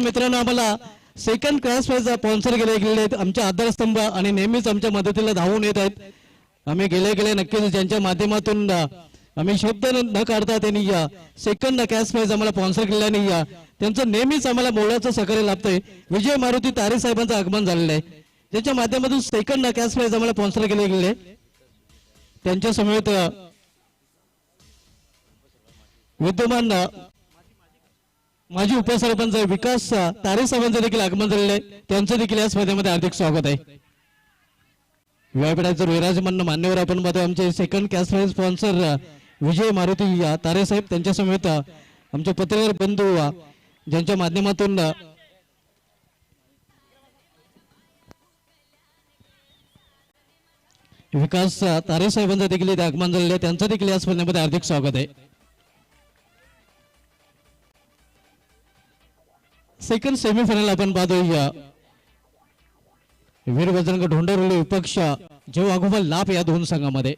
मित्रांनो आम्हाला second crash price sponsor गेले आहेत आमचे आधारस्तंभ आणि नेहमीच आमच्या मदतीला धावून येत आहेत. आम्ही गेले नक्कीच ज्यांच्या माध्यमातून आम्ही शब्द न काढता त्यांनी या सेकंड कॅश प्राइज आम्हाला स्पॉन्सर केल्याने या त्यांचं नेहमीच आम्हाला मोलाचं सहकार्य लाभतंय. विजय मारुती तारे साहेबांचं आगमन झालेलं आहे ज्यांच्या माध्यमातून सेकंड कॅश प्राइज आम्हाला स्पॉन्सर केले गेले. त्यांच्या समेत विद्यमान माजी उपसरपंच विकास तारे साहेबांचं देखील आगमन झालेलं आहे. त्यांचं देखील या स्पर्धेमध्ये हार्दिक स्वागत आहे. व्यासपीठाचं विराजमान मान्यवर आपण पाहतो आमचे सेकंड कॅश प्राइज स्पॉन्सर विजय मारुती तारे साहेब त्यांच्या समेत आमचे पत्रकार बंधू ज्यांच्या माध्यमातून विकास तारे साहेबांचं देखील आगमन झालेलं आहे. त्यांचं देखील या स्पर्धेमध्ये हार्दिक स्वागत आहे. सेकंड सेमीफायनल आपण पाहतो वीर बजरंग ढोंडरवली विपक्ष जेव वाघोबा लाप या दोन संघामध्ये.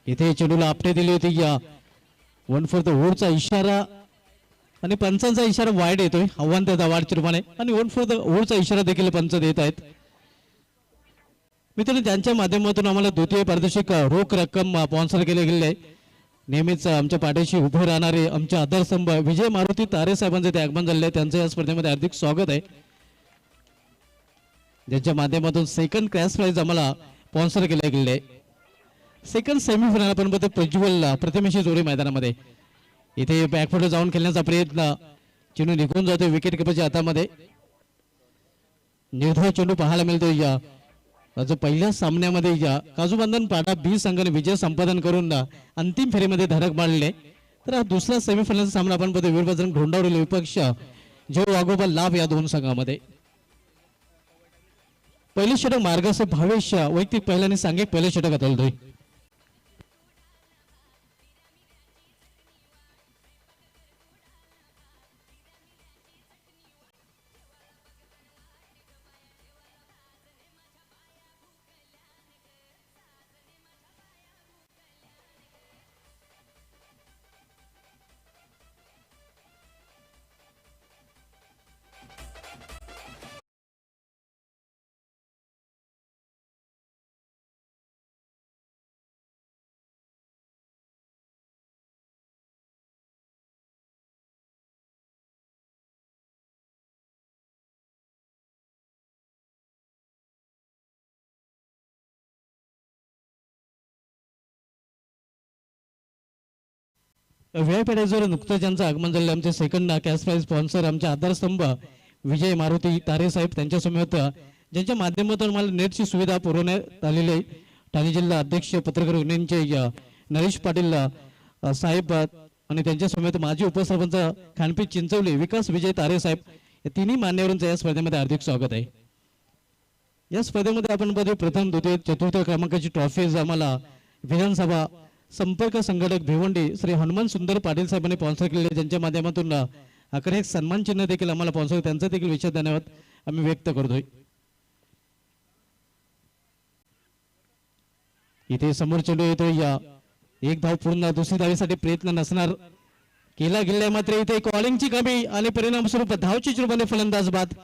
इथे चेंडूला आपटे दिली होती या 1 फॉर द वोडचा इशारा आणि पंचांचा इशारा वाईड येतोय आव्हान त्या वाढच्या रूपाने आणि 1 फॉर द वोडचा इशारा देखील पंच देत आहेत. मित्रांनो ज्यांच्या माध्यमातून आम्हाला द्वितीय पारितोषिक रोख रक्कम स्पॉन्सर केले गेले आहे. नेहमीच आमच्या पाठीशी उभे राहणारे आमचे आधारस्तंभ विजय मारुती तारे साहेबांचे ते आगमन झाले त्यांचं या स्पर्धेमध्ये हार्दिक स्वागत आहे. ज्यांच्या माध्यमातून सेकंड क्रॅश प्राइज आम्हाला स्पॉन्सर केले गेले. सेकंड सेमीफायनल आपण बघतो प्रज्वल प्रतिमेशी जोडी मैदानामध्ये. इथे बॅकफुट जाऊन खेळण्याचा प्रयत्न चेंडू निघून जातो विकेट किपरच्या हातामध्ये. निर्धाव चेंडू पाहायला मिळतो या पहिल्या सामन्यामध्ये या काजूबंधन पाडा बी संघाने विजय संपादन करून अंतिम फेरीमध्ये धडक मारले. तर हा दुसरा सेमीफायनलचा सामना आपण बघतो वीर बजरंग ढोंडावली विपक्ष जेव वाघोबा लाभ या दोन संघामध्ये. पहिले षटक मार्गस्थ भावेश वैयक्तिक पहिल्याने सांगे पहिले षटक हाताळतोय. व्यायपेठेवर नुकतंच ज्यांचं आगमन झालं आमचे सेकंड कॅश प्राइज स्पॉन्सर आमचे आधारस्तंभ विजय मारुती तारे साहेब त्यांच्या समेत ज्यांच्या माध्यमातून मला नेटची सुविधा पुरवण्यात आलेली आहे. ठाणे जिल्हा अध्यक्ष पत्रकार युनियनचे नरेश पाटील साहेब आणि त्यांच्या समेत माजी उपसरपंच खानपी चिंचवली विकास विजय तारे साहेब या तिन्ही मान्यवरांचं या स्पर्धेमध्ये हार्दिक स्वागत आहे. या स्पर्धेमध्ये आपण बघतो प्रथम द्वितीय चतुर्थ क्रमांकाची ट्रॉफीज आम्हाला विधानसभा संपर्क संघटक भिवंडी श्री हनुमान सुंदर पाटील साहेबांनी स्पॉन्सर केले ज्यांच्या माध्यमातून आकडे एक सन्मान चिन्ह देखील आम्हाला स्पॉन्सर त्यांचा देखील विशेष धन्यवाद आम्ही व्यक्त करतोय. इथे समोर चेंडू येतो या एक धाव पूर्ण दुसरी धावेसाठी प्रयत्न नसणार केला गेलाय मात्र इथे कॉलिंगची कमी आणि परिणामस्वरूप धावची चुरबाने फलंदाज बाद.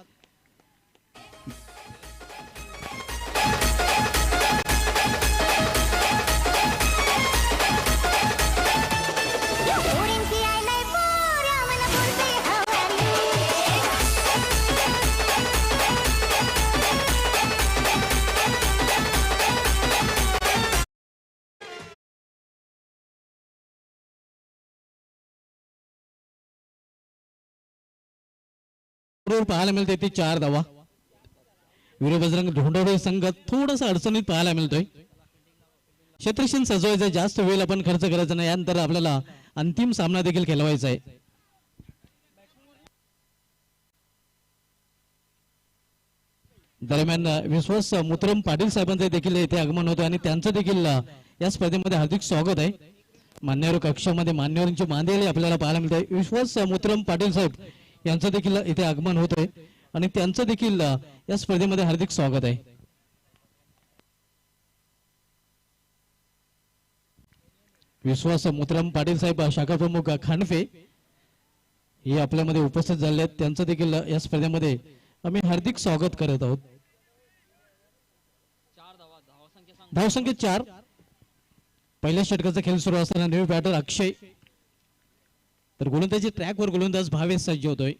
पाहायला मिळते ती 4 धावा. वीर बजरंग ढोंडवली संघ थोडासा अडचणीत पाहायला मिळतोय. क्षेत्रक्षण सजवायचं जास्त वेळ आपण खर्च करायचा नाही यानंतर आपल्याला अंतिम सामना देखील खेळवायचा आहे. दरम्यान विश्वास मुत्रम पाटील साहेबांचे देखील इथे आगमन होते आणि त्यांचं देखील या स्पर्धेमध्ये हार्दिक स्वागत आहे. मान्यवर कक्षामध्ये मान्यवरांची मांदियाळी आपल्याला पाहायला मिळते. विश्वास मुत्रम पाटील साहेब यांचं देखील इथे आगमन होतंय आणि त्यांचं देखील या स्पर्धेमध्ये हार्दिक स्वागत आहे. विश्वास मुत्रम पाटील साहेब शाखा प्रमुख खानफे हे आपल्यामध्ये उपस्थित झाले आहेत, त्यांचं देखील या स्पर्धेमध्ये आम्ही हार्दिक स्वागत करत आहोत. धावसंख्या 4. पहिल्या षटकाचा खेळ सुरू असताना न्यू बॅटर अक्षय, तर गोलंदाजी ट्रॅकवर गोलंदाज भावेश सज्ज होतोय.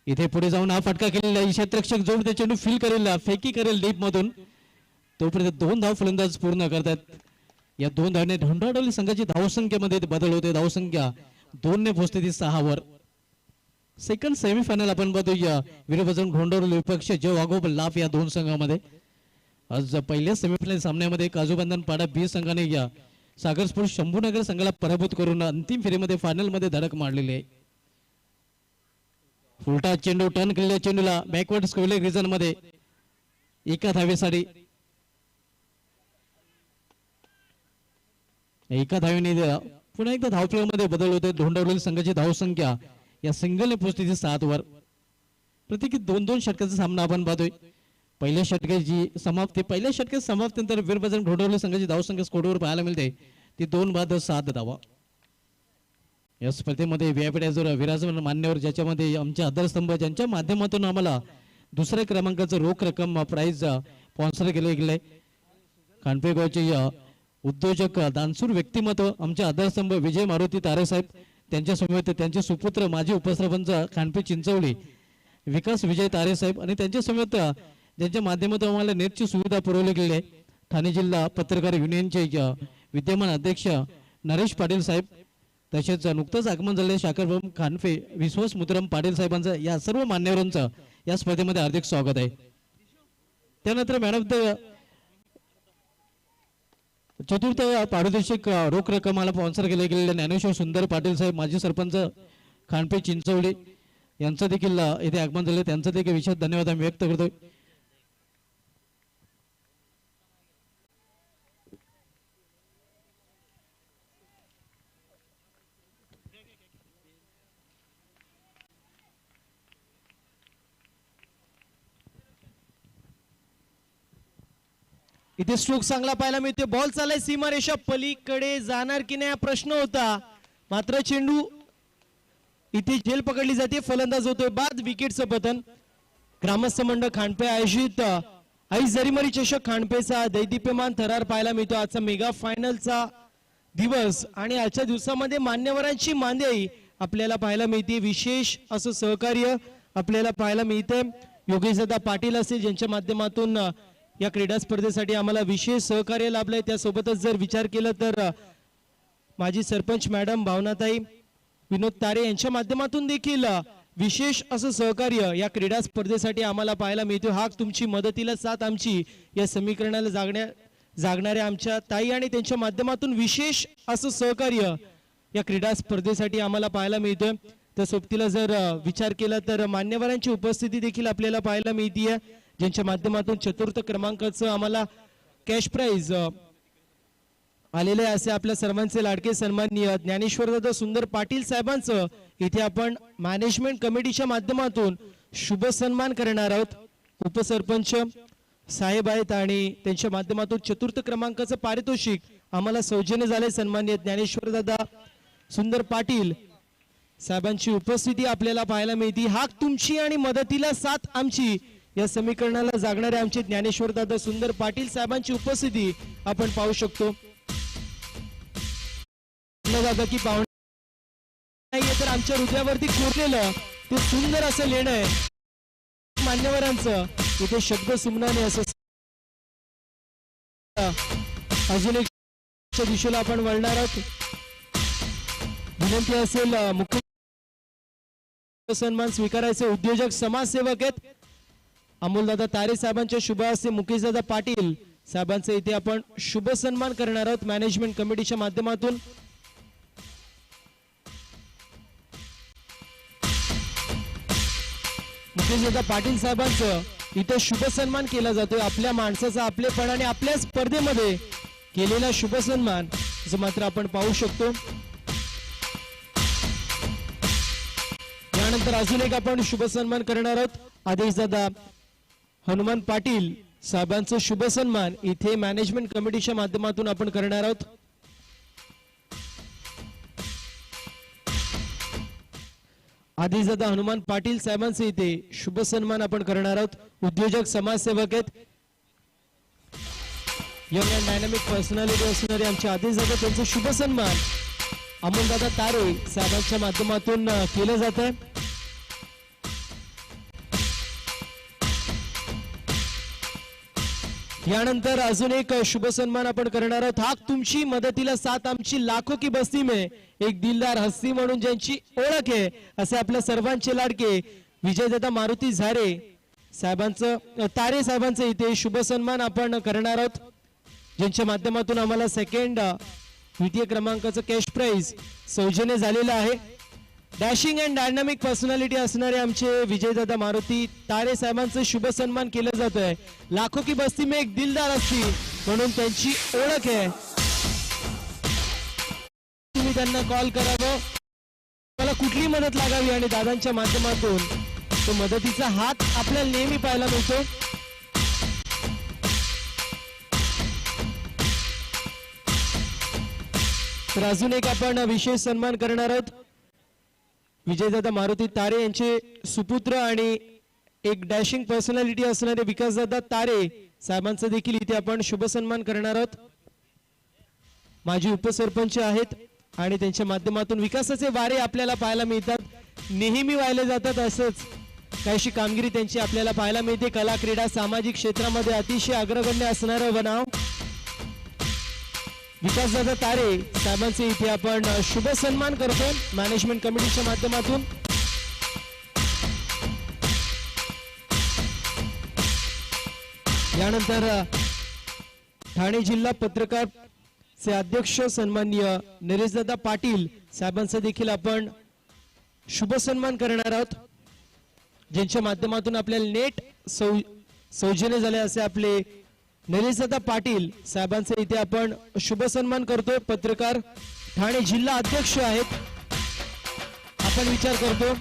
इथे पुढे जाऊन हा फटका केलेला क्षेत्ररक्षक जोड ते चेंडू फील करेल, फेकी करेल डीप मधून, तोपर्यंत 2 धाव फलंदाज पूर्ण करतात. या 2 धावने ढोंढाडोली संघाची धावसंख्येमध्ये बदल होते. धावसंख्या 2 ने पोहोचते ती 6 वर. सेकंड सेमीफायनल आपण बघूया वीरबजरंग ढोंढाडोली विपक्ष जय वाघोब लाफ या 2 संघामध्ये. आज पहिल्या सेमीफायनल सामन्यामध्ये काजूबंधन पाडा बी संघाने या सागर स्पोर्ट्स शंभूनगर संघाला पराभूत करून अंतिम फेरीमध्ये फायनल मध्ये धडक मारलेली आहे. उलटा चेंडू टर्न केलेल्या चेंडूला बॅकवर्ड स्क्वेअर रिजन मध्ये एका धावेसाठी एका धावेने पुन्हा एकदा धावफलकामध्ये बदल होते. ढोंढावलेली संघाची धावसंख्या या सिंगलने पोहोचते ती 7 वर. प्रत्येकी 2-2 षटकाचा सामना आपण पाहतोय. पहिल्या षटकाची समाप्ती, पहिल्या षटकाच्या समाप्तीनंतर वीरबजरंग ढोंढावलेली संघाची धावसंख्या स्कोरवर पाहायला मिळते ती 2-7 धावा. या स्पर्धेमध्ये व्यापीडाजवर विराजमान मान्यवर ज्याच्यामध्ये आमचे आधारस्तंभ ज्यांच्या माध्यमातून आम्हाला दुसऱ्या क्रमांकाचं रोख रक्कम प्राइज स्पॉन्सर केले गेले. खांडपेगावचे उद्योजक दानशूर व्यक्तिमत्व आमचे आधारस्तंभ विजय मारुती तारे साहेब, त्यांच्या समवेत त्यांचे सुपुत्र माजी उपसरपंच खांडपे चिंचवली विकास विजय तारे साहेब आणि त्यांच्या समवेत ज्यांच्या माध्यमातून आम्हाला नेटची सुविधा पुरवली गेली आहे ठाणे जिल्हा पत्रकार युनियनचे विद्यमान अध्यक्ष नरेश पाटील साहेब, तसेच नुकतंच आगमन झालेले शाखरभाऊ खानफे विश्वास मुद्रम पाटील साहेबांचं या सर्व मान्यवरांचं या स्पर्धेमध्ये हार्दिक स्वागत आहे. त्यानंतर मॅन ऑफ द चतुर्थ पारितोषिक रोख रक्कमाला स्पॉन्सर केले गेलेले ज्ञानेश्वर सुंदर पाटील साहेब माजी सरपंच खानपे चिंचवली यांचं देखील इथे आगमन झाले, त्यांचं देखील विशेष धन्यवाद आम्ही व्यक्त करतोय. इथे स्ट्रोक चांगला पाहायला मिळते. बॉल चाललाय सीमारेषा पलीकडे जाणार की नाही हा प्रश्न होता, मात्र चेंडू इथे झेल पकडली जाते. फलंदाज होतोय बाद. विकेटचं पतन. ग्रामस्थ मंडळ खांडपे आयोजित आई जरीमरी चषक खांडपेचा दैदिप्यमान थरार पाहायला मिळतो. आजचा मेगा फायनलचा दिवस आणि आजच्या दिवसामध्ये मान्यवरांची मांदियाळी आपल्याला पाहायला मिळते. विशेष असं सहकार्य आपल्याला पाहायला मिळते. योगेशदादा पाटील असेल ज्यांच्या माध्यमातून या क्रीडा स्पर्धेसाठी आम्हाला विशेष सहकार्य लाभलंय. त्यासोबतच जर विचार केला तर माजी सरपंच मॅडम भावनाताई विनोद तारे यांच्या माध्यमातून देखील विशेष असं सहकार्य या क्रीडा स्पर्धेसाठी आम्हाला पाहायला मिळतो. हा तुमची मदतीला साथ आमची या समीकरणाला जागणाऱ्या आमच्या ताई आणि त्यांच्या माध्यमातून विशेष असं सहकार्य या क्रीडा स्पर्धेसाठी आम्हाला पाहायला मिळतं. त्या सोबतीला जर विचार केला तर मान्यवरांची उपस्थिती देखील आपल्याला पाहायला मिळते ज्यांच्या माध्यमातून चतुर्थ क्रमांकाचं आम्हाला कॅश प्राइज आलेले असे आपल्या सर्वांचे लाडके सन्माननीय ज्ञानेश्वरदादा सुंदर पाटील साहेबांचं इथे आपण मॅनेजमेंट कमिटीच्या माध्यमातून शुभ सन्मान करणार आहोत. उपसरपंच साहेब आहेत आणि त्यांच्या माध्यमातून चतुर्थ क्रमांकाचं पारितोषिक आम्हाला सौजन्य झाले. सन्माननीय ज्ञानेश्वरदादा सुंदर पाटील साहेबांची उपस्थिती आपल्याला पाहायला मिळते. हाक तुमची आणि मदतीला साथ आमची या समीकरणाला जागणारे आमचे ज्ञानेश्वरदादा सुंदर पाटील साहेबांची उपस्थिती आपण पाहू शकतो. दादा की पाहुणे नाहीये तर आमच्या हृदयावरती कोरलेलं ते सुंदर असं लेणं आहे मान्यवरांचं. इथे शब्द सुमनाने असं अजून एक दिशेला आपण वळणार आहोत. विनंती असेल मुख्य सन्मान स्वीकारायचे उद्योजक समाजसेवक आहेत अमोलदादा तारे साहेबांच्या शुभ हस्ते मुकेशदादा पाटील साहेबांचे इथे आपण शुभ सन्मान करणार आहोत मॅनेजमेंट कमिटीच्या माध्यमातून. मुकेशदादा पाटील साहेबांचं इथे शुभ सन्मान केला जातोय. आपल्या माणसाचा आपलेपणाने आपल्या स्पर्धेमध्ये केलेला शुभ सन्मान जो मात्र आपण पाहू शकतो. यानंतर अजून एक आपण शुभ सन्मान करणार आहोत. आदेशदादा हनुमान पाटील साहेबांचं शुभ सन्मान इथे मॅनेजमेंट कमिटीच्या माध्यमातून आपण करणार आहोत. आदिजादा हनुमान पाटील साहेबांचे इथे शुभ सन्मान आपण करणार आहोत. उद्योजक समाजसेवक आहेत, यंग अँड डायनामिक पर्सनॅलिटी असणारे आमचे आदिजादा, त्यांचे शुभ सन्मान अमोलदादा तारे साहेबांच्या माध्यमातून केलं जात आहे. यानंतर अजून एक शुभ सन्मान आपण करणार आहोत. हाक तुमची मदतीला साथ आमची लाखो की बस्ती में एक दिलदार हस्ती म्हणून ज्यांची ओळख आहे असे आपल्या सर्वांचे लाडके विजयदादा मारुती झारे साहेबांचं तारे साहेबांचं इथे शुभ सन्मान आपण करणार आहोत, ज्यांच्या माध्यमातून आम्हाला सेकंड द्वितीय क्रमांकाचं कॅश प्राइज सौजन्य झालेलं आहे. डॅशिंग अँड डायनामिक पर्सनॅलिटी असणारे आमचे विजयदादा मारुती तारे साहेबांचं शुभ सन्मान केलं जात आहे. लाखो की बस्ती में एक दिलदार असती म्हणून त्यांची ओळख आहे. तुम्ही त्यांना कॉल करावं, मला कुठली मदत लागावी आणि दादांच्या माध्यमातून तो मदतीचा हात आपल्याला नेहमी पाहायला मिळतो. तर अजून एक आपण विशेष सन्मान करणार आहोत. विजयदादा मारुती तारे यांचे सुपुत्र आणि एक डॅशिंग पर्सनॅलिटी असणारे विकासदादा तारे साहेबांचा देखील इथे आपण शुभ सन्मान करणार आहोत. माजी उपसरपंच आहेत आणि त्यांच्या माध्यमातून विकासाचे वारे आपल्याला पाहायला मिळतात, नेहमी वाहिले जातात. असंच काहीशी कामगिरी त्यांची आपल्याला पाहायला मिळते. कला क्रीडा सामाजिक क्षेत्रामध्ये अतिशय अग्रगण्य असणारं बनाव विकासदादा तारे साहेबांचे इथे आपण शुभ सन्मान करतो मॅनेजमेंट कमिटीच्या माध्यमातून. यानंतर ठाणे जिल्हा पत्रकारचे अध्यक्ष सन्माननीय नरेशदादा पाटील साहेबांचा देखील आपण शुभ सन्मान करणार आहोत, ज्यांच्या माध्यमातून आपल्याला नेट सौजन्य झाले असे आपले नरेशदादा पाटील साहेबांचे इथे आपण शुभ सन्मान करतोय. पत्रकार ठाणे जिल्हा अध्यक्ष आहेत. आपण विचार करतो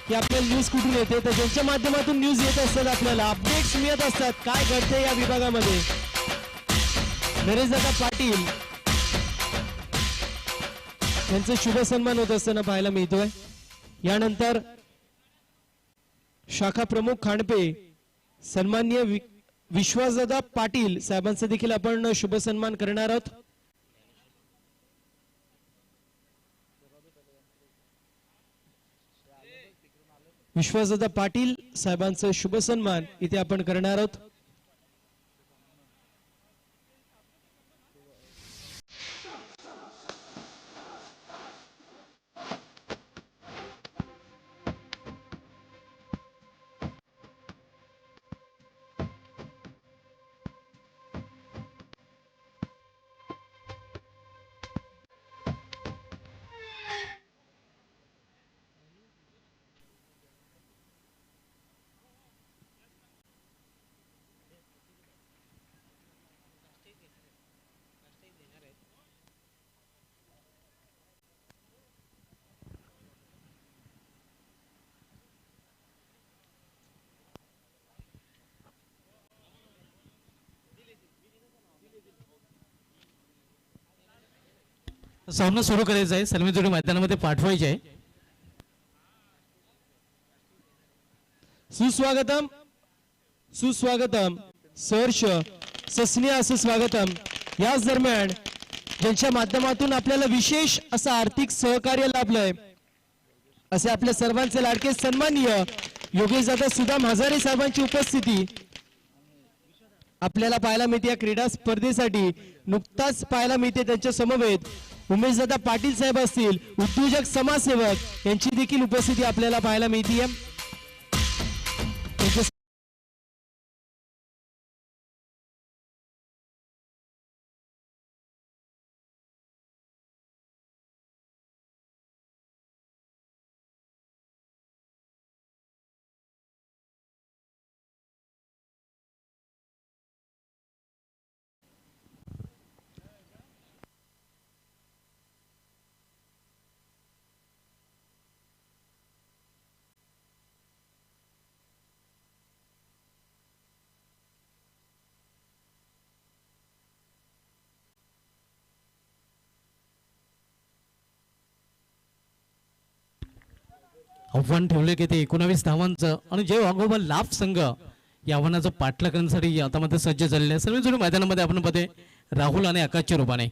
की आपल्याला न्यूज कुठून येते, तर ज्यांच्या माध्यमातून न्यूज येत असतात आपल्याला अपडेट्स मिळत असतात काय घडते या विभागामध्ये. नरेशदादा पाटील यांचा शुभ सन्मान होत असताना पाहायला मिळतोय. यानंतर शाखा प्रमुख खांडपे सन्माननीय विश्वासदादा पाटील साहेबांचा देखील आपण शुभ सन्मान करणार आहोत. विश्वासदादा पाटील साहेबांचं शुभ सन्मान इथे आपण करणार आहोत. सामना सुरू करायचा आहे, सर्व जोडी मैदानामध्ये पाठवायचे आहे. सुस्वागतम सुस्वागतम सहर्ष सस्नेह असं स्वागतम. याच दरम्यान ज्यांच्या माध्यमातून आपल्याला विशेष असं आर्थिक सहकार्य लाभलंय असे आपल्या सर्वांचे लाडके सन्माननीय योगेशदादा सुदाम हजारे साहेबांची उपस्थिती आपल्याला पाहायला मिळते. या क्रीडा स्पर्धेसाठी नुकताच पाहायला मिळते. त्यांच्या समवेत उमेशदादा पाटील साहेब असतील, उद्योजक समाजसेवक यांची देखील उपस्थिती आपल्याला पाहायला मिळते. आव्हान ठेवले की ते 19 धावांचं आणि जय वाघोबा लाभ संघ या आव्हानाचं पाठलाग करण्यासाठी आता मध्ये सज्ज झालेले आहे. सर्व जोडी मैदानामध्ये आपण पाहते राहुल आणि आकाशच्या रूपाने.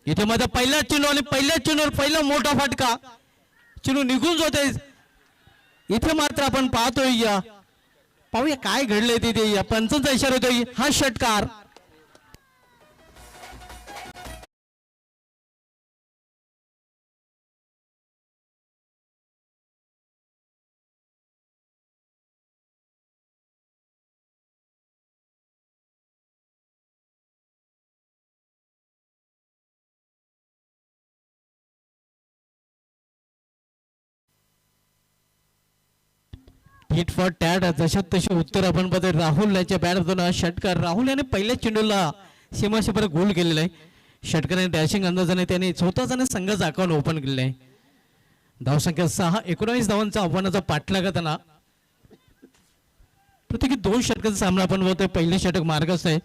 इथे मध्ये पहिला चेंडू आणि पहिल्या चेंडूवर पहिला मोठा फटका, चेंडू निघून जाते. इथे मात्र आपण पाहतोय या पाहूया काय घडलंय तिथे. या पंचांचा इशारा होतोय, हा षटकार. हिट फॉर टॅट जशात तसे उत्तर आपण बघतोय. राहुल याच्या बॅटमधून षटकार. राहुल याने पहिल्या चेंडूला सीमाशिपर गोल केलेला आहे. षटकाने डॅशिंग अंदाजाने त्याने स्वतःचा संघाचा अकाउंट ओपन केलेला आहे. धावसंख्या 6, 19 धावांचा आव्हानाचा पाठलाग करताना प्रत्येकी 2 षटकांचा सामना आपण बघतोय. पहिले षटक मार्गस्थ आहे,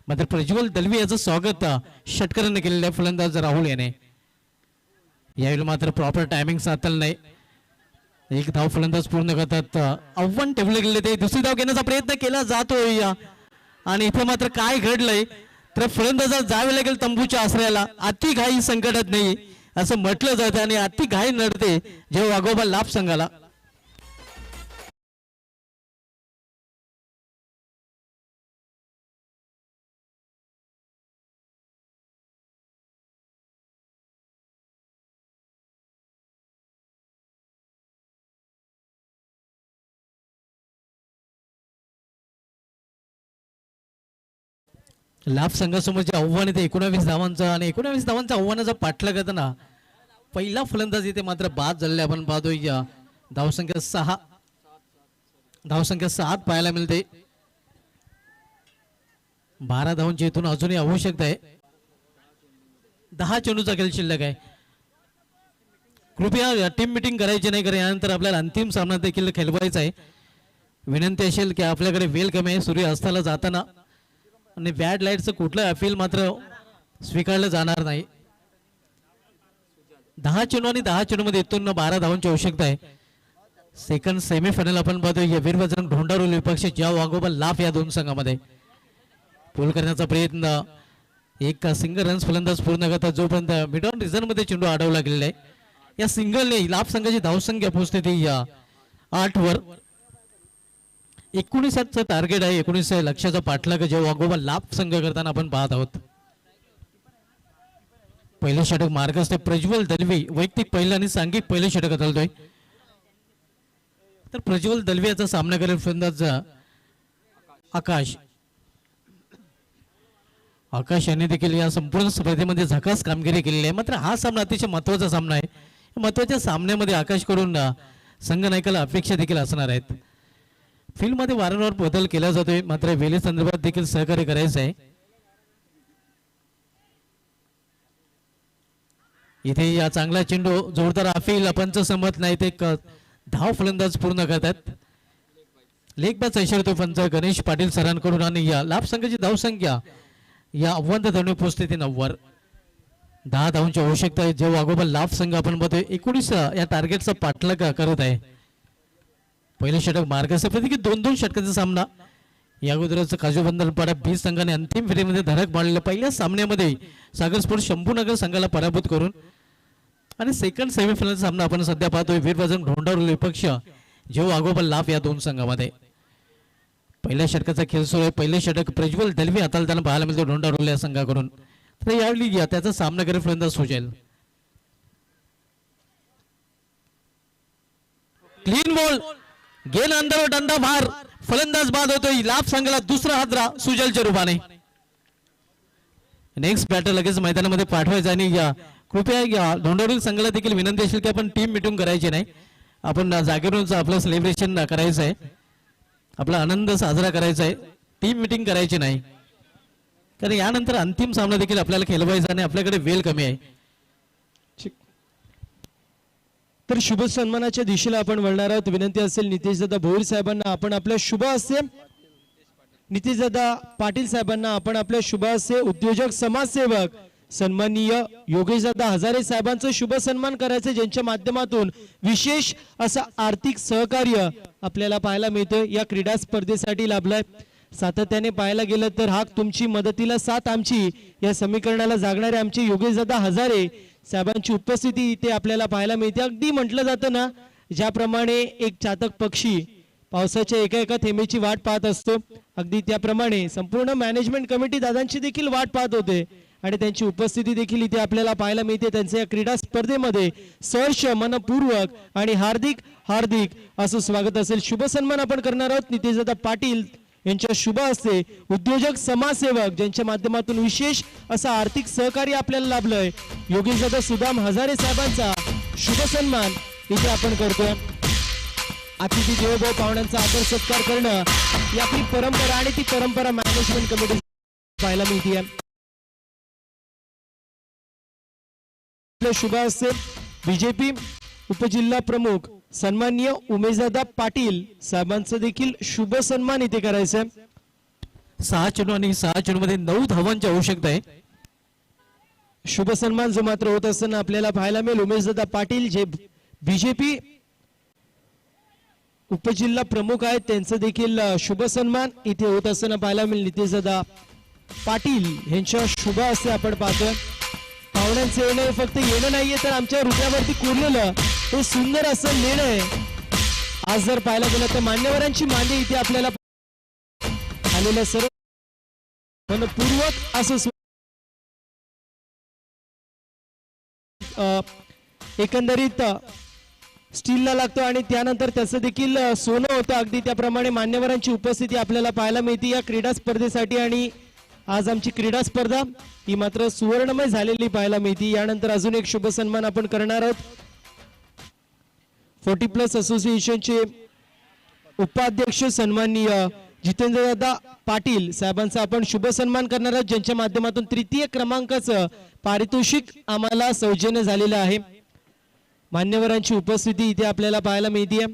मात्र प्रज्वल दलवी याचं स्वागत षटकाराने केलेलं आहे फलंदाज राहुल याने. यावेळी मात्र प्रॉपर टायमिंग साधलं नाही. एक धाव फलंदाज पूर्ण करतात. आव्हान ठेवले गेले ते दुसरी धाव घेण्याचा प्रयत्न केला जातोय आणि इथे मात्र काय घडलंय तर फलंदाजाला जावे लागेल तंबूच्या आश्रयाला. अति घाई संकटात नाही असं म्हटलं जातं आणि अति घाई नडते जेव्हा वाघोबा लाभ संघाला. लाभ संघासमोरचे आव्हान येते 19 धावांचं आणि 19 धावांचा आव्हानाचा पाठलाग करताना पहिला फलंदाज इथे मात्र बाद झालेला आपण पाहतोय. धावसंख्या 6, धावसंख्या 7 पाहायला मिळते. 12 धावांची इथून अजूनही आवश्यकता आहे. 10 चेंडूचा खेळ शिल्लक आहे. कृपया टीम मिटिंग करायची नाही, कारण यानंतर आपल्याला अंतिम सामना देखील खेळवायचा आहे. विनंती असेल की आपल्याकडे वेळ कमी आहे सूर्य अस्ताला जाताना, आणि बॅड लाईटचं कुठलं अपील मात्र स्वीकारलं जाणार नाही. 10 चेंडू आणि 10 चेंडू मध्ये इथून 12 धावांची आवश्यकता आहे. सेकंड सेमीफायनल आपण पाहतोय. वीर बजरंग ढोंडारोली विपक्ष ज्या वाघोबा लाभ या दोन संघामध्ये पूल करण्याचा प्रयत्न. एक सिंगल रन्स फलंदाज पूर्ण करतात जोपर्यंत मिड ऑन रिझन मध्ये चेंडू अडवला गेलेला आहे. या सिंगलने लाभ संघाची धावसंख्या पोहोचते ती 8 वर. 19चं टार्गेट आहे. 19 लक्षाचा पाठलाग जेव्हा वाघोबा लाभ संघ करताना आपण पाहत आहोत. पहिलं षटक मार्गस्थ प्रज्वल दलवी वैयक्तिक पहिलं आणि सांघिक पहिलं षटक चालतोय. तर प्रज्वल दलवी याचा सामना करेल फलंदाज आकाश. आकाश यांनी देखील या संपूर्ण स्पर्धेमध्ये झकास कामगिरी केलेली आहे. मात्र हा सामना अतिशय महत्वाचा सामना आहे. महत्वाच्या सामन्यामध्ये आकाशकडून संघ नायकाला अपेक्षा देखील असणार आहेत. फील्ड मध्ये वारंवार बदल केला जातोय, मात्र वेळे संदर्भात देखील सहकार्य करायचं आहे. इथे या चांगला चेंडू जोरदार अपील पंच संमत नाही ते धाव फलंदाज पूर्ण करतात. लेग बॅच इशारा पंच गणेश पाटील सरांकडून आणि या लाभ संघाची धावसंख्या या आव्हान धावणे पोहोचते ते 9 वर. 10 धावांची आवश्यकता आहे. जेव्हा वाघोबा लाभ संघ आपण बघतोय 19 या टार्गेटचा पाठलाग करत आहे. पहिलं षटक मार्गस्थ प्रत्येकी 2-2 षटकांचा सामना. या अगोदरच काजूबंदरपाडा 20 संघाने अंतिम फेरीमध्ये धडक मारलेल्या पहिल्या सामन्यामध्ये सागर स्पोर्ट शंभूनगर संघाला पराभूत करून आणि सेकंड सेमीफायनल सामना आपण सध्या पाहतोय. वीर बजरंग ढोंडारोली विपक्ष जेव्हा वाघोबा लाभ या दोन संघामध्ये. पहिल्या षटकाचा खेळ सुरू आहे. पहिले षटक प्रज्वल दलवी हाताळताना पाहायला मिळतो ढोंडारोली या संघाकडून. तर यावेळी त्याचा सामना करेल फलंदाज सुजल. क्लीन बॉल गेन अंदर डंडा बाहेर फलंदाज बाद होतोय. लाभ संघाला दुसरा हादरा सुजलच्या रूपाने. नेक्स्ट बॅटर लगेच मैदानामध्ये पाठवायचं आणि कृपया या ढोंडारोली संघाला देखील विनंती असेल की आपण टीम मिटिंग करायची नाही. आपण जागेवरून आपलं सेलिब्रेशन करायचं आहे, आपला आनंद साजरा करायचा आहे. टीम मिटिंग करायची नाही, कारण यानंतर अंतिम सामना देखील आपल्याला खेळवायचा आणि आपल्याकडे वेळ कमी आहे. तर शुभ सन्मानाच्या दिशेला आपण वळणार आहोत. विनंती असेल नितेशदादा भोईर साहेबांना आपण आपल्या शुभ हस्ते, नितेशदादा पाटील साहेबांना आपण आपल्या शुभ हस्ते, उद्योजक समाजसेवक सन्माननीय योगेशदादा हजारे साहेबांचा शुभ सन्मान करायचं, ज्यांच्या माध्यमातून विशेष असं आर्थिक सहकार्य आपल्याला पाहायला मिळतं या क्रीडा स्पर्धेसाठी लाभलाय. सातत्याने पाहायला गेलं तर हाक तुमची मदतीला साथ आमची या समीकरणाला जागणारे आमचे योगेशदादा हजारे साहेबांची उपस्थिती इथे आपल्याला पाहायला मिळते. अगदी म्हटलं जातं ना, ज्याप्रमाणे एक चातक पक्षी पावसाच्या एका एका थेंबेची वाट पाहत असतो, अगदी त्याप्रमाणे संपूर्ण मॅनेजमेंट कमिटी दादांची देखील वाट पाहत होते आणि त्यांची उपस्थिती देखील इथे आपल्याला पाहायला मिळते. त्यांच्या या क्रीडा स्पर्धेमध्ये सहर्ष मनपूर्वक आणि हार्दिक हार्दिक असं स्वागत असेल. शुभ सन्मान आपण करणार आहोत नितेशदादा पाटील यांच्या शुभ हस्ते, उद्योजक समाजसेवक ज्यांच्या माध्यमातून विशेष असं आर्थिक सहकार्य आपल्याला लाभलंय, योगेशदादा सुदाम हजारे साहेबांचा शुभ सन्मान इथे आपण करतोय. अतिथी देवभाव पाहुण्यांचा आदर सत्कार करणं ही आपली परंपरा आणि ती परंपरा मॅनेजमेंट कमिटी पाहायला मिळते. शुभ हस्ते बीजेपी उपजिल्हा प्रमुख सन्माननीय उमेशदादा पाटील साहेबांचं देखील शुभ सन्मान इथे करायचं. 6 चेंडू आणि 6 चेंडू मध्ये 9 धावांची आवश्यकता आहे. शुभ सन्मान जो मात्र होत असताना आपल्याला पाहायला मिळेल उमेशदादा पाटील जे बीजेपी उपजिल्हा प्रमुख आहेत, त्यांचं देखील शुभ सन्मान इथे होत असताना पाहायला मिळेल. नितेशदादा पाटील यांच्या शुभ हस्ते आपण पाहतोय. पाहुण्यांचे येणं फक्त येणं नाहीये तर आमच्या हृदयावरती कोरलेलं हे सुंदर असं लेणं आहे. आज जर पाहायला गेलं तर मान्यवरांची मांडी इथे आपल्याला आलेलं सर्व मनपूर्वक असं एकंदरीत स्टीलला लागतो आणि त्यानंतर त्याचं देखील सोनं होतं. अगदी त्याप्रमाणे मान्यवरांची उपस्थिती आपल्याला पाहायला मिळते या क्रीडा स्पर्धेसाठी आणि आज आमची क्रीडा स्पर्धा ही मात्र सुवर्णमय झालेली पाहायला मिळते. यानंतर अजून एक शुभ सन्मान आपण करणार आहोत. 40+ असोसिएशनचे उपाध्यक्ष सन्माननीय जितेंद्रदादा पाटील साहेबांचा आपण शुभ सन्मान करणार आहोत, ज्यांच्या माध्यमातून 3य क्रमांकाचं पारितोषिक आम्हाला सौजन्य झालेलं आहे. मान्यवरांची उपस्थिती इथे आपल्याला पाहायला मिळते.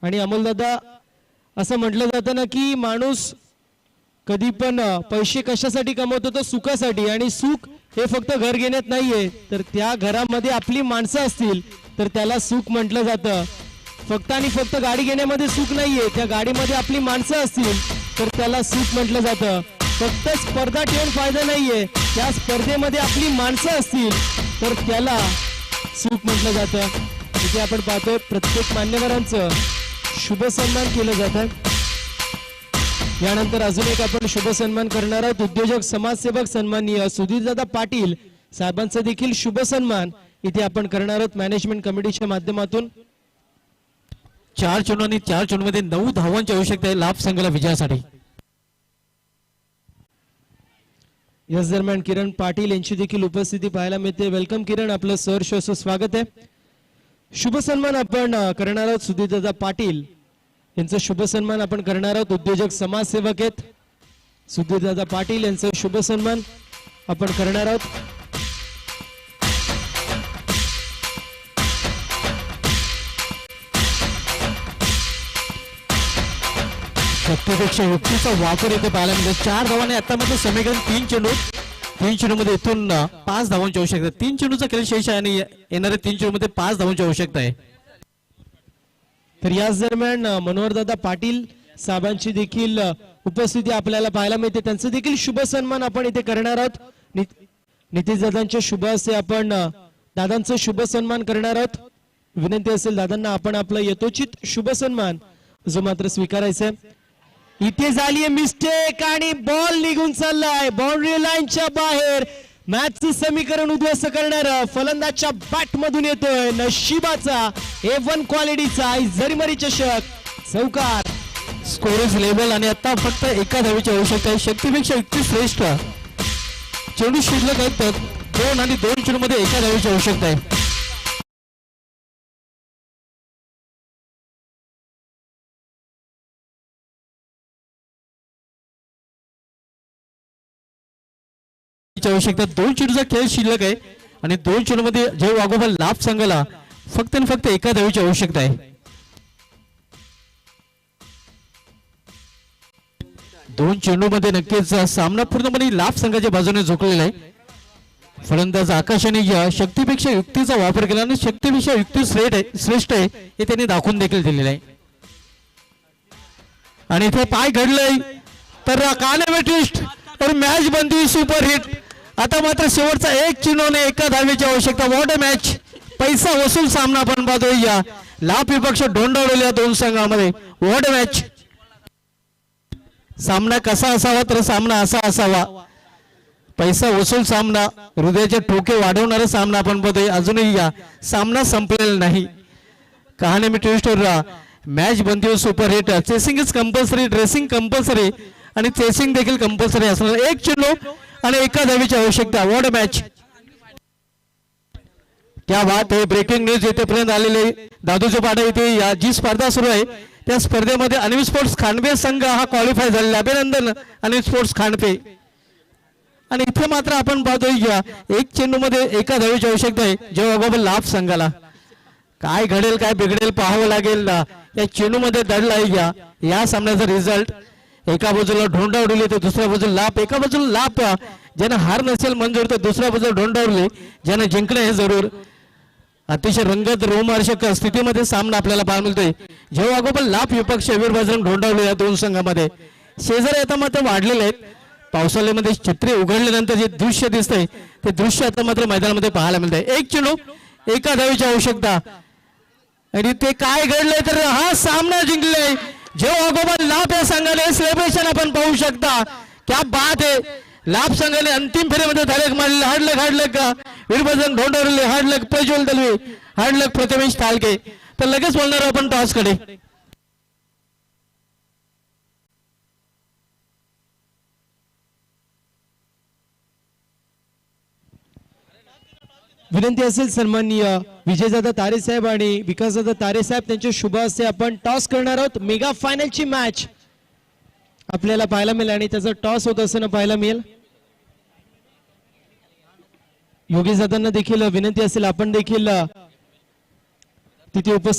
आणि अमोलदादा, असं म्हटलं जातं ना की माणूस कधी पण पैसे कशासाठी कमवतो तर सुखासाठी, आणि सुख हे फक्त घर घेण्यात नाहीये तर त्या घरामध्ये आपली माणसं असतील तर त्याला सुख म्हटलं जातं. फक्त आणि फक्त गाडी घेण्यामध्ये सुख नाहीये, त्या गाडीमध्ये आपली माणसं असतील तर त्याला सुख म्हटलं जातं. फक्त स्पर्धा ठेवून फायदा नाहीये, त्या स्पर्धेमध्ये आपली माणसं असतील तर त्याला सुख म्हटलं जातं. इथे आपण पाहतो प्रत्येक मान्यवरांचं शुभ सन्मान केलं जातं. यानंतर अजून एक आपण शुभ सन्मान करणार आहोत. उद्योजक समाजसेवक सन्माननीय सुधीरदादा पाटील साहेबांचा देखील शुभ सन्मान इथे आपण करणार आहोत मॅनेजमेंट कमिटीच्या माध्यमातून. 4 चेंडू आणि 4 चेंडू मध्ये 9 धावांची आवश्यकता आहे लाभ संघाला विजयासाठी. याच दरम्यान किरण पाटील यांची देखील उपस्थिती पाहायला मिळते. वेलकम किरण, आपलं सहर्ष असं स्वागत आहे. शुभ सन्मान आपण करणार आहोत सुधीरदादा पाटील यांचा शुभ सन्मान आपण करणार आहोत. उद्योजक समाजसेवक आहेत सुधीरदादा पाटील यांचा शुभ सन्मान आपण करणार आहोत. शक्तीपेक्षा युक्तीचा वापर इथे पाहायला मिळतो. 4 धावांनी आता मध्ये समीकरण 3 चेंडू मध्ये इथून 5 धावांची आवश्यकता आहे. 3 चेंडूचा खेळ शेष आहे आणि येणाऱ्या 3 चेंडू मध्ये 5 धावांची आवश्यकता आहे. तर याच दरम्यान मनोहरदादा पाटील साहेबांची देखील उपस्थिती आपल्याला पाहायला मिळते. त्यांचं देखील शुभ सन्मान आपण इथे करणार आहोत. नितेश दादांच्या शुभ हस्ते आपण दादांचं शुभ सन्मान करणार आहोत. विनंती असेल दादांना आपण आपलं यथोचित शुभ सन्मान जो मात्र स्वीकारायचा आहे. इथे झालीये मिस्टेक आणि बॉल निघून चाललाय बाउंड्री लाईनच्या बाहेर. मॅचचं समीकरण उद्ध्वस्त करणारा फलंदाजच्या बॅट मधून येतोय नशिबाचा A1 क्वालिटीचा जरीमरी चषक चौकार. स्कोरेज लेवल आणि आता फक्त एका धावेची आवश्यकता आहे. शक्तीपेक्षा युक्ती श्रेष्ठ. चेंडू शिल्लक आहेत तर 2 आणि 2 चेंडू मध्ये एका धावेची आवश्यकता आहे. आवश्यकता 2 चेंडूचा खेळ शिल्लक आहे आणि 2 चेंडू मध्ये जय वाघोबा लाभ संघाला फक्त आणि फक्त एका धावेची आवश्यकता आहे. 2 चेंडू मध्ये नक्कीच सामना पूर्णपणे लाभ संघाच्या बाजूने झोकलेला आहे. फलंदाज आकाशाने या शक्तीपेक्षा युक्तीचा वापर केला आणि शक्तीपेक्षा युक्ती श्रेष्ठ आहे हे त्यांनी दाखवून देखील दिलेलं आहे. आणि इथे पाय घडलंय तर काने ट्विस्ट और मॅच बनती सुपर हिट. आता मात्र शेवटचा एक चिन्होने एका धावेची आवश्यकता. What a match. पैसा वसूल सामना आपण पाहतोय. या लाभ विपक्ष ढोंढवलेल्या दोन संघामध्ये. What a match. सामना कसा असावा तर सामना असा असावा. पैसा वसूल सामना, हृदयाचे ठोके वाढवणारा सामना आपण पाहतोय. अजूनही या सामना संपलेला नाही. कहाणी मी ट्विस्टर मॅच बनते super hit. Chasing is compulsory, dressing compulsory आणि चेसिंग देखील कंपल्सरी असणार. एक चेंडू आणि एका धावेची आवश्यकता. What a match. क्या बात आहे. ब्रेकिंग न्यूज येथेपर्यंत आलेले दादूचे पाडा इथे या जी स्पर्धा सुरू आहे त्या स्पर्धेमध्ये अनिल स्पोर्ट्स खांडवे संघ हा क्वालिफाय झालेला. अभिनंदन अनिल स्पोर्ट्स खांडवे. आणि इथे मात्र आपण पाहतोय या एक चेंडू मध्ये एका धावेची आवश्यकता आहे. जेव्हा बाबा लाभ संघाला काय घडेल काय बिघडेल पाहावं लागेल. या चेंडू मध्ये दडला आहे या सामन्याचा रिझल्ट. एका बाजूला ढोंडावडली तर दुसऱ्या बाजूला लाभ. एका बाजूला लाभ ज्यानं हार नसेल मंजूर तर दुसऱ्या बाजूला ढोंडावडले ज्यानं जिंकणं हे जरूर. अतिशय रंगत रोमहर्षक स्थितीमध्ये सामना आपल्याला पाहायला मिळतोय. जेव्हा अगोदर लाभ विपक्ष वीर बजरंग ढोंडावले या दोन संघामध्ये. शेजारी आता मात्र वाढलेले आहेत. पावसाळ्यामध्ये छत्री उघडल्यानंतर जे दृश्य दिसतंय ते दृश्य आता मात्र मैदानामध्ये पाहायला मिळतंय. एक चेंडू एका धावेची आवश्यकता. आणि ते काय घडलंय तर हा सामना जिंकलाय. जेव्हा अगोदर लाभ या संघाने सेलिब्रेशन आपण पाहू शकता. क्या बात आहे. लाभ संघाने अंतिम फेरीमध्ये धाडक मारले. हार्डलक वीरबजरंग ढोंडवले, हार्डलक प्रज्वल दलवे, हार्डलक प्रथमेश तालके. तर लगेच बोलणार आपण टॉस कडे. विनंती असेल सन्माननीय विजयदादा तारे साहेब आणि विकासदादा तारे साहेब त्यांच्या शुभ हस्ते आपण टॉस करणार आहोत. मेगा फायनलची मॅच आपल्याला पाहायला मिळेल आणि त्याचा टॉस होत असताना पाहायला मिळेल. योगेश दादांना देखील विनंती असेल आपण देखील तिथे उपस्थित